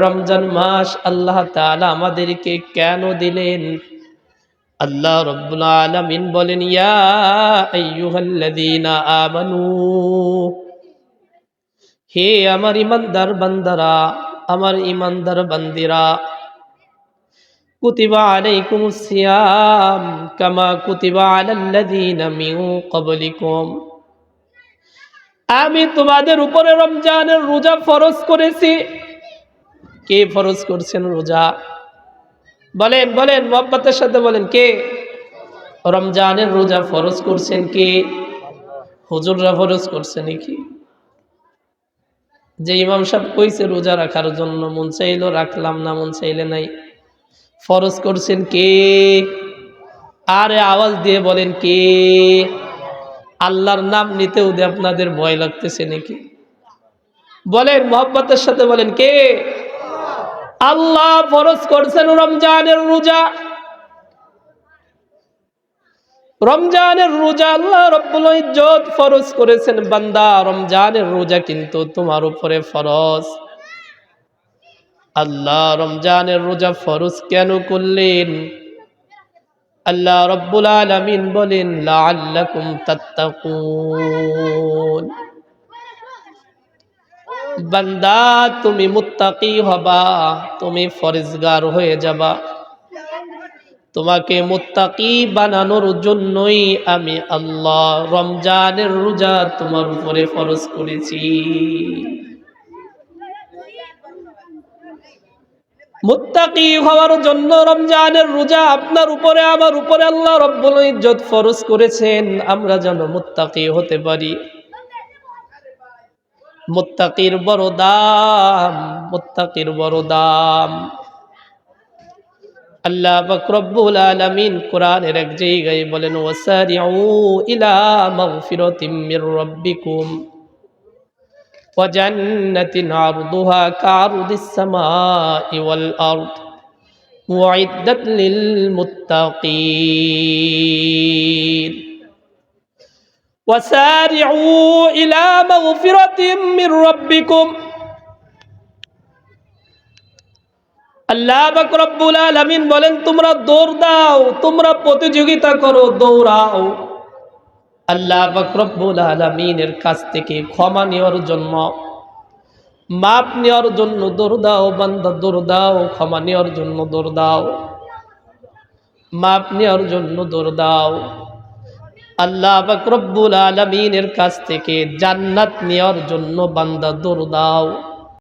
রমজান মাস আল্লাহ তাআলা আমাদেরকে কেন দিলেন? আল্লাহ রাব্বুল আলামিন বলেন, ইয়া আইয়ুহাল্লাযীনা আমানু, হে আমার ঈমানদার বান্দারা, আমার ঈমানদার বান্দিরা, কুতিবা আলাইকুমুস সিয়াম কামা কুতিবা আলাল্লাযীনা মিন ক্বাবলিকুম, আমি তোমাদের উপরে রমজানের রোজা ফরজ করেছি। কে ফরজ করছেন রোজা? বলেন বলেন, মুহাব্বতের সাথে বলেন, কে রমজানের রোজা ফরজ করছেন? কে? হুজুররা ফরজ করছে নাকি? যে ইমাম সাহেব কইছে রোজা রাখার জন্য, মন চাইলো রাখলাম, না মন চাইলে নাই। ফরজ করছেন কে? আরে আওয়াজ দিয়ে বলেন, কে? আল্লাহর নাম নিতেও যে আপনাদের ভয় লাগতেছে নাকি? বলেন, মুহাব্বতের সাথে বলেন, কে? আল্লাহ ফরজ করছেন রমজানের রোজা। রমজানের রোজা আল্লাহ রব্বুল ইজ্জত ফরজ করেছেন। বান্দা, রমজানের রোজা কিন্তু তোমার উপরে ফরজ। আল্লাহ রমজানের রোজা ফরজ কেন করলেন? আল্লাহ রব্বুল আলামিন বলেন, লাআল্লাকুম তাত্তাকুন। বান্দা, তুমি মুত্তাকি হবা, তুমি ফরেজগার হয়ে যাবা। তোমাকে মুত্তাকি বানানোর জন্যই আমি আল্লাহ রমজানের রোজা তোমার উপরে ফরজ করেছি। মুত্তাকি হওয়ার জন্য রমজানের রোজা আপনার উপরে, আমার উপরে আল্লাহ রব্বুল ইজ্জত ফরজ করেছেন, আমরা যেন মুত্তাকি হতে পারি। মুত্তাকির বড় দাম, মুত্তাকির বড় দাম। আল্লাহ পাক রব্বুল আলামিন কোরআনের এক জায়গায় বলেন, ওয়াসারিউ ইলা মাগফিরাতিম মির রাব্বিকুম ওয়া জান্নাতিন আরদুহা কাআরদিস সামাই ওয়াল আরদ মুইদ্দাত লিল মুত্তাকিন। ওয়াসারিউ ইলা মাগফিরাতিম মির রাব্বিকুম, আল্লাহ পাক রব্বুল আলামিন বলেন, তোমরা দৌড় দাও, তোমরা প্রতিযোগিতা করো, দৌড়াও আল্লাহ পাক রব্বুল আলামিনের কাছ থেকে ক্ষমা নেওয়ার জন্য, মাপ নেওয়ার জন্য দৌড় দাও। বান্দা দৌড় দাও, ক্ষমা নেওয়ার জন্য দৌড় দাও, মাপ নেওয়ার জন্য দৌড় দাও। আল্লাহ পাক রব্বুল আলামিনের কাছ থেকে জান্নাত নেওয়ার জন্য বান্দা দৌড় দাও।